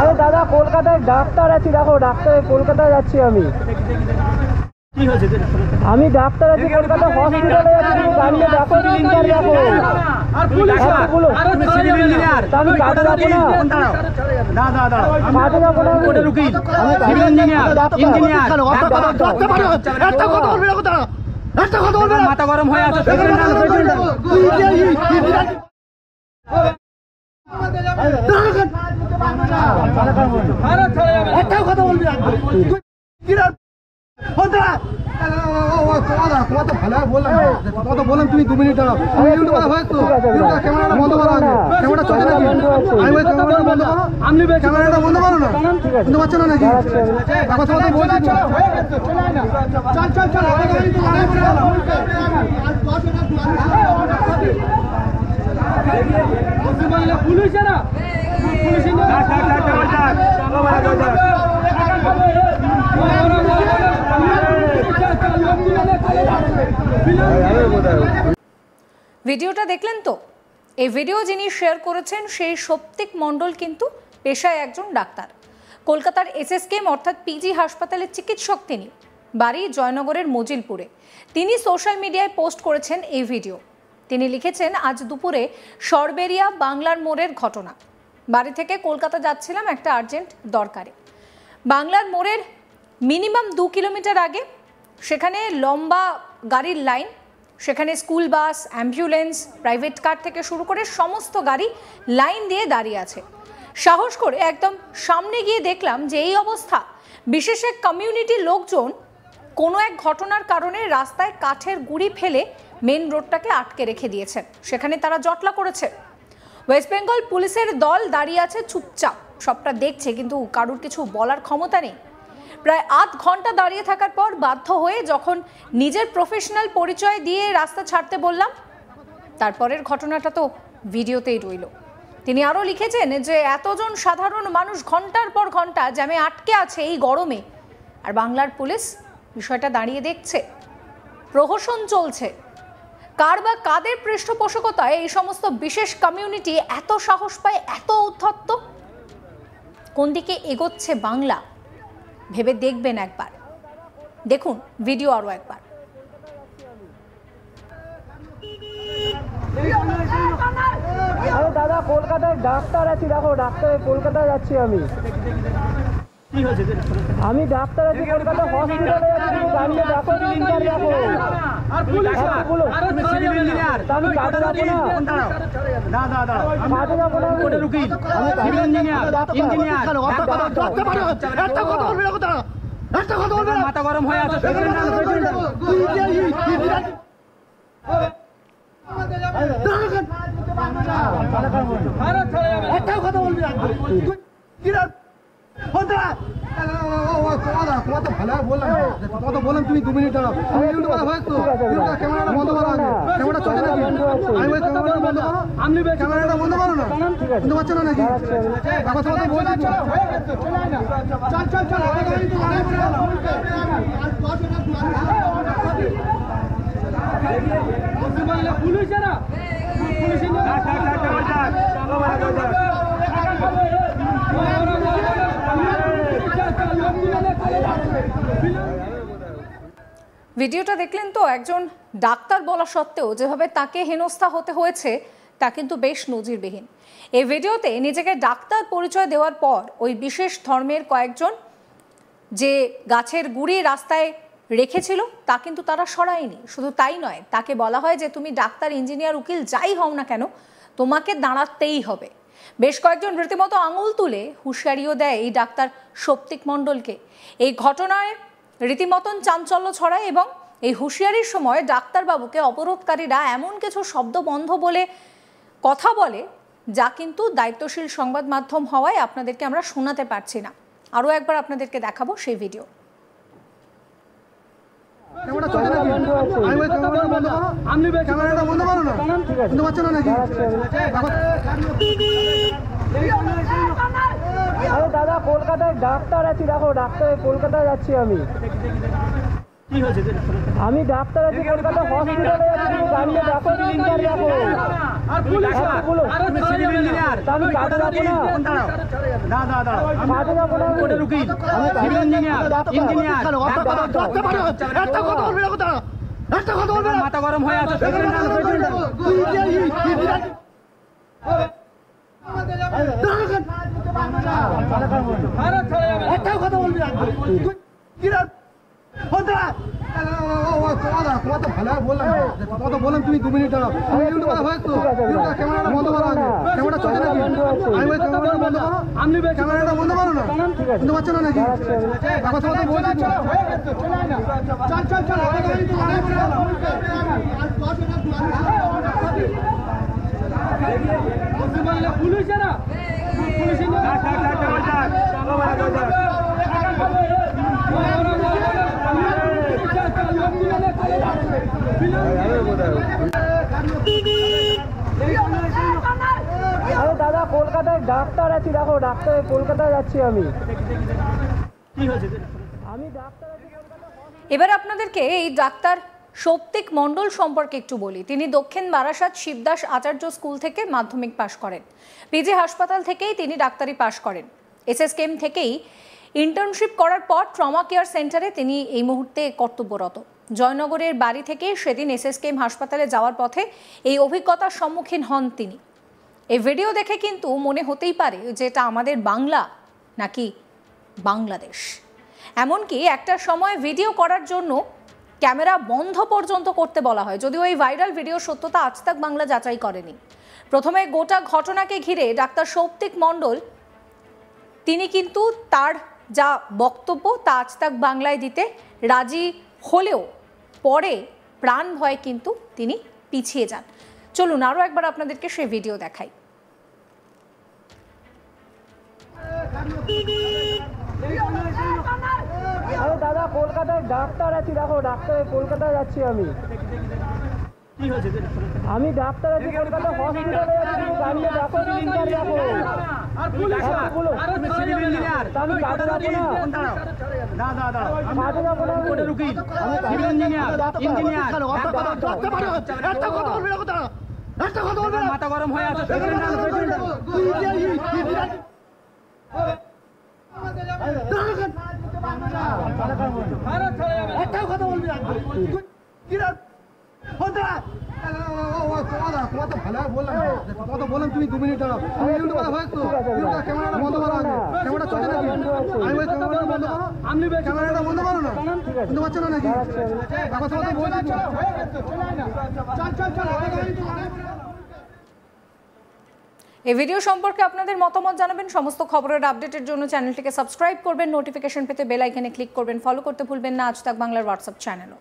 আরে দাদা কলকাতায় ডাক্তার আছি, দেখো ডাক্তার কলকাতায় যাচ্ছি আমি। আমি ডাক্তার আছি কলকাতা হসপিটালে যাচ্ছি, তুমি গাড়িতে দেখো ইঞ্জিনিয়ার দেখো। আমি কাজে যাবো না, কাজে যাবো না, মাথা গরম হয়ে আছে। কথা বলবি বললাম তুমি 2 মিনিট ক্যামেরাটা বন্ধ করো, ক্যামেরা চলে নাকি? ক্যামেরাটা বন্ধ করো না, বুঝতে পারছো না নাকি? কথা কথা বলছি ভিডিওটা দেখলেন তো? এই ভিডিও যিনি শেয়ার করেছেন সেই সৌপ্তিক মণ্ডল কিন্তু পেশায় একজন ডাক্তার। কলকাতার এসএসকেএম অর্থাৎ পিজি হাসপাতালের চিকিৎসক তিনি। বাড়ি জয়নগরের মজিলপুরে। তিনি সোশ্যাল মিডিয়ায় পোস্ট করেছেন এই ভিডিও। তিনি লিখেছেন, আজ দুপুরে সরবেরিয়া বাংলার মোড়ের ঘটনা। বাড়ি থেকে কলকাতা যাচ্ছিলাম একটা আর্জেন্ট দরকারে। বাংলার মোড়ের মিনিমাম 2 কিলোমিটার আগে সেখানে লম্বা গাড়ির লাইন, সেখানে school bus, ambulance, private car থেকে শুরু করে সমস্ত গাড়ি লাইন দিয়ে দাঁড়িয়ে আছে। সাহস করে একদম সামনে গিয়ে দেখলাম যে এই অবস্থা। বিশেষ এক কমিউনিটির লোকজন কোনো এক ঘটনার কারণে রাস্তায় কাঠের গুঁড়ি ফেলে মেন রোডটাকে আটকে রেখে দিয়েছেন। সেখানে তারা জটলা করেছে। ওয়েস্ট বেঙ্গল পুলিশের দল দাঁড়িয়ে আছে চুপচাপ, সবটা দেখছে, কিন্তু কারুর কিছু বলার ক্ষমতা নেই। প্রায় আধ ঘন্টা দাঁড়িয়ে থাকার পর বাধ্য হয়ে যখন নিজের প্রফেশনাল পরিচয় দিয়ে রাস্তা ছাড়তে বললাম, তারপরের ঘটনাটা তো ভিডিওতেই রইল। তিনি আরও লিখেছেন যে এতজন সাধারণ মানুষ ঘন্টার পর ঘন্টা জ্যামে আটকে আছে এই গরমে, আর বাংলার পুলিশ বিষয়টা দাঁড়িয়ে দেখছে। প্রহসন চলছে। কার বা কাদের পৃষ্ঠপোষকতায় এই সমস্ত বিশেষ কমিউনিটি এত সাহস পায়, এত উদ্ধত্ত? কোন দিকে এগোচ্ছে বাংলা ভেবে দেখবেন একবার। দেখুন ভিডিও আরো একবার। আরে দাদা কলকাতায় ডাক্তার আছি, দেখো ডাক্তার কলকাতায় যাচ্ছি আমি। আমি ডাক্তার আছি কলকাতা হসপিটালে যাচ্ছি, তুমি গাড়িতে দেখো ইঞ্জিনিয়ার দেখো। আমি কাজে যাবো না, কাজে যাবো না, মাথা গরম হয়ে আছে। কথা বলবি বললাম তুমি 2 মিনিট ক্যামেরাটা বন্ধ করো, ক্যামেরা চলে নাকি? ক্যামেরাটা বন্ধ করো না, বুঝতে পারছো না নাকি? কথা কথা বলছি ভিডিওটা দেখলেন তো? একজন ডাক্তার বলা সত্ত্বেও যেভাবে তাকে হেনস্থা হতে হয়েছে তা কিন্তু বেশ নজিরবিহীন। এই ভিডিওতে নিজেকে ডাক্তার পরিচয় দেওয়ার পর ওই বিশেষ ধর্মের কয়েকজন যে গাছের গুঁড়ি রাস্তায় রেখেছিল তা কিন্তু তারা সরায়নি। শুধু তাই নয়, তাকে বলা হয় যে তুমি ডাক্তার, ইঞ্জিনিয়ার, উকিল যাই হও না কেন তোমাকে দাঁড়াতেই হবে। বেশ কয়েকজন রীতিমতো আঙুল তুলে হুঁশিয়ারিও দেয় এই ডাক্তার সৌপ্তিক মণ্ডলকে। এই ঘটনায় রীতিমতন চাঞ্চল্য ছড়ায় এবং এই হুঁশিয়ারির সময় ডাক্তারবাবুকে অবরোধকারীরা এমন কিছু শব্দ বন্ধ বলে কথা বলে যা কিন্তু দায়িত্বশীল সংবাদ মাধ্যম হওয়ায় আপনাদেরকে আমরা শোনাতে পারছি না। আরও একবার আপনাদেরকে দেখাবো সেই ভিডিও। ক্যামেরাটা বন্ধ করো না, বুঝতে পারছো না নাকি? আরে দাদা কলকাতায় ডাক্তার আছি, দেখো ডাক্তার কলকাতায় যাচ্ছি আমি। আমি ডাক্তার আছি কলকাতা হসপিটালে যাচ্ছি, তুমি গাড়িতে দেখো ইঞ্জিনিয়ার দেখো। আমি কাজে যাবো না। কাজে যাবো না আমি। কোর্টের উকিল, সিভিল ইঞ্জিনিয়ার, ইঞ্জিনিয়ার, মাথা গরম হয়ে আছে। বললাম তুমি 2 মিনিট দাঁড়াও। ক্যামেরাটা বন্ধ করো আগে। ক্যামেরাটা চলছে নাকি? আমি বলছি ক্যামেরাটা বন্ধ করো। ক্যামেরাটা বন্ধ করো না। শুনতে পাচ্ছ না নাকি? এখন তোমাদের বলছি আরে দাদা কলকাতায় ডাক্তার আছি, দেখো ডাক্তার কলকাতায় যাচ্ছি আমি। আমি ডাক্তার আছি কলকাতায়। এবার আপনাদেরকে এই ডাক্তার সৌপ্তিক মণ্ডল সম্পর্কে একটু বলি। তিনি দক্ষিণ বারাসাত শিবদাস আচার্য স্কুল থেকে মাধ্যমিক পাশ করেন। পিজি হাসপাতাল থেকেই তিনি ডাক্তারি পাশ করেন। এসএসকেএম থেকেই ইন্টার্নশিপ করার পর ট্রমা কেয়ার সেন্টারে তিনি এই মুহূর্তে কর্তব্যরত। জয়নগরের বাড়ি থেকে সেদিন এসএসকেএম হাসপাতালে যাওয়ার পথে এই অভিজ্ঞতার সম্মুখীন হন তিনি। এই ভিডিও দেখে কিন্তু মনে হতেই পারে যে এটা আমাদের বাংলা নাকি বাংলাদেশ। এমনকি একটা সময় ভিডিও করার জন্য ক্যামেরা বন্ধ পর্যন্ত করতে বলা হয়, যদিও এই ভাইরাল ভিডিও সত্যতা আজ তাক বাংলা যাচাই করেনি। প্রথমে গোটা ঘটনাকে ঘিরে ডাক্তার সৌপ্তিক মণ্ডল তিনি কিন্তু তার যা বক্তব্য তা আজ তাক বাংলায় দিতে রাজি হলেও পরে প্রাণ ভয়ে কিন্তু তিনি পিছিয়ে যান। চলুন আরও একবার আপনাদেরকে সেই ভিডিও দেখাই। আরে দাদা কলকাতায় ডাক্তার আছি, দেখো ডাক্তার কলকাতায় যাচ্ছি আমি। আমি ডাক্তার আছি কলকাতা হসপিটালে যাচ্ছি। তুমি গাড়িতে দেখো, তিনবার দেখো। সিভিল ইঞ্জিনিয়ার, আমি কাজে যাবো না। কাজে যাবো না আমি। কোর্টের উকিল, সিভিল ইঞ্জিনিয়ার, ইঞ্জিনিয়ার, মাথা গরম হয়ে আছে। বললাম তুমি 2 মিনিট দাঁড়াও। ক্যামেরাটা বন্ধ করো আগে। ক্যামেরাটা চলছে নাকি? আমি বলছি ক্যামেরাটা বন্ধ করো। ক্যামেরাটা বন্ধ করো না। শুনতে পাচ্ছ না নাকি? এখন তোমাদের বলছি এই ভিডিও সম্পর্কে আপনাদের মতামত জানাবেন। সমস্ত খবরের আপডেটের জন্য চ্যানেলটিকে সাবস্ক্রাইব করবেন, নোটিফিকেশন পেতে বেল আইকনে ক্লিক করবেন, ফলো করতে ভুলবেন না আজ তাক বাংলার হোয়াটসঅ্যাপ চ্যানেলও।